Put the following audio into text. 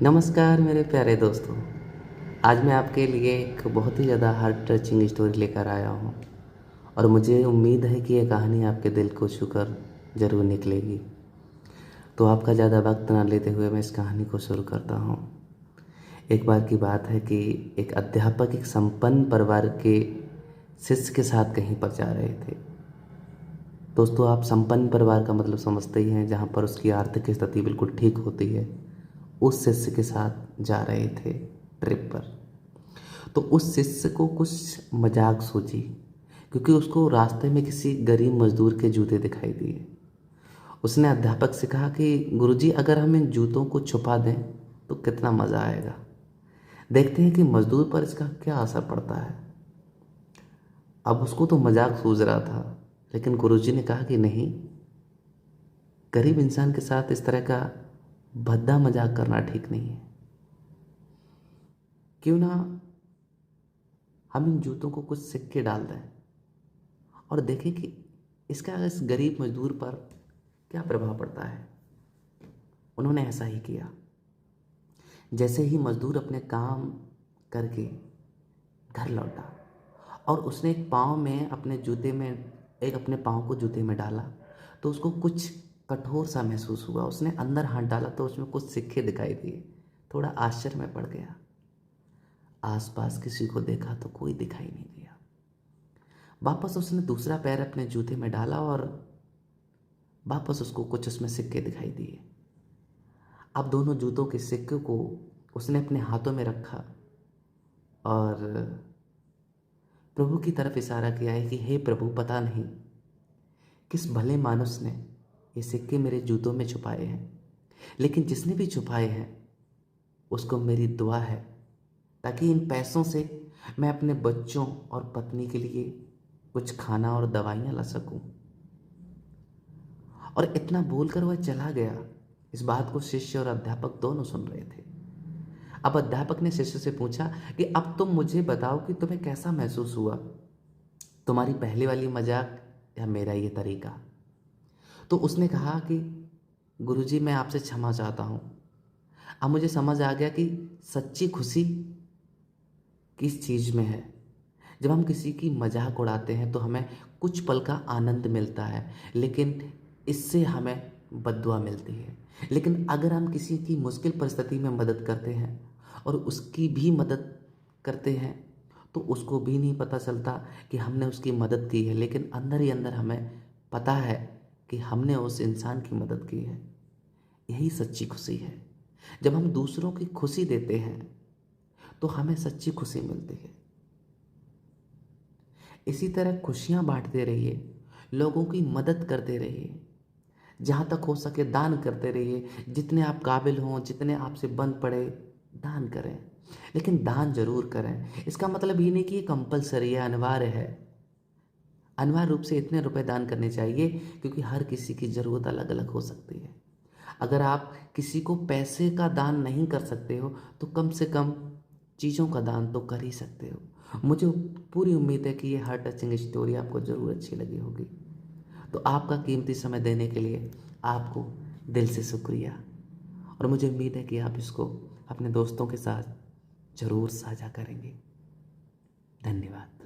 नमस्कार मेरे प्यारे दोस्तों। आज मैं आपके लिए एक बहुत ही ज़्यादा हार्ट टचिंग स्टोरी लेकर आया हूँ और मुझे उम्मीद है कि ये कहानी आपके दिल को छूकर ज़रूर निकलेगी। तो आपका ज़्यादा वक्त ना लेते हुए मैं इस कहानी को शुरू करता हूँ। एक बार की बात है कि एक अध्यापक एक संपन्न परिवार के शिष्य के साथ कहीं पर जा रहे थे। दोस्तों, आप संपन्न परिवार का मतलब समझते ही हैं, जहाँ पर उसकी आर्थिक स्थिति बिल्कुल ठीक होती है। उस शिष्य के साथ जा रहे थे ट्रिप पर। तो उस शिष्य को कुछ मजाक सूझी, क्योंकि उसको रास्ते में किसी गरीब मजदूर के जूते दिखाई दिए। उसने अध्यापक से कहा कि गुरुजी, अगर हम इन जूतों को छुपा दें तो कितना मज़ा आएगा। देखते हैं कि मजदूर पर इसका क्या असर पड़ता है। अब उसको तो मजाक सूझ रहा था, लेकिन गुरुजी ने कहा कि नहीं, गरीब इंसान के साथ इस तरह का भद्दा मजाक करना ठीक नहीं है। क्यों ना हम इन जूतों को कुछ सिक्के डाल दें और देखें कि इसका इस गरीब मजदूर पर क्या प्रभाव पड़ता है। उन्होंने ऐसा ही किया। जैसे ही मजदूर अपने काम करके घर लौटा और उसने एक अपने पाँव को जूते में डाला, तो उसको कुछ कठोर सा महसूस हुआ। उसने अंदर हाथ डाला तो उसमें कुछ सिक्के दिखाई दिए। थोड़ा आश्चर्य में पड़ गया। आसपास किसी को देखा तो कोई दिखाई नहीं दिया। वापस उसने दूसरा पैर अपने जूते में डाला और वापस उसको कुछ उसमें सिक्के दिखाई दिए। अब दोनों जूतों के सिक्के को उसने अपने हाथों में रखा और प्रभु की तरफ इशारा किया है कि हे प्रभु, पता नहीं किस भले मानुस ने ये सिक्के मेरे जूतों में छुपाए हैं, लेकिन जिसने भी छुपाए हैं उसको मेरी दुआ है, ताकि इन पैसों से मैं अपने बच्चों और पत्नी के लिए कुछ खाना और दवाइयाँ ला सकूं। और इतना बोलकर वह चला गया। इस बात को शिष्य और अध्यापक दोनों सुन रहे थे। अब अध्यापक ने शिष्य से पूछा कि अब तुम मुझे बताओ कि तुम्हें कैसा महसूस हुआ, तुम्हारी पहले वाली मजाक या मेरा ये तरीका। तो उसने कहा कि गुरुजी, मैं आपसे क्षमा चाहता हूँ। अब मुझे समझ आ गया कि सच्ची खुशी किस चीज़ में है। जब हम किसी की मजाक उड़ाते हैं तो हमें कुछ पल का आनंद मिलता है, लेकिन इससे हमें बद्दुआ मिलती है। लेकिन अगर हम किसी की मुश्किल परिस्थिति में मदद करते हैं और उसकी भी मदद करते हैं, तो उसको भी नहीं पता चलता कि हमने उसकी मदद की है, लेकिन अंदर ही अंदर हमें पता है कि हमने उस इंसान की मदद की है। यही सच्ची खुशी है। जब हम दूसरों की खुशी देते हैं तो हमें सच्ची खुशी मिलती है। इसी तरह खुशियाँ बांटते रहिए, लोगों की मदद करते रहिए, जहाँ तक हो सके दान करते रहिए। जितने आप काबिल हों, जितने आपसे बन पड़े, दान करें। लेकिन दान जरूर करें। इसका मतलब ये नहीं कि ये कंपलसरी है, अनिवार्य है। अनिवार्य रूप से इतने रुपए दान करने चाहिए, क्योंकि हर किसी की ज़रूरत अलग अलग हो सकती है। अगर आप किसी को पैसे का दान नहीं कर सकते हो तो कम से कम चीज़ों का दान तो कर ही सकते हो। मुझे पूरी उम्मीद है कि ये हार्ट टचिंग स्टोरी आपको ज़रूर अच्छी लगी होगी। तो आपका कीमती समय देने के लिए आपको दिल से शुक्रिया। और मुझे उम्मीद है कि आप इसको अपने दोस्तों के साथ ज़रूर साझा करेंगे। धन्यवाद।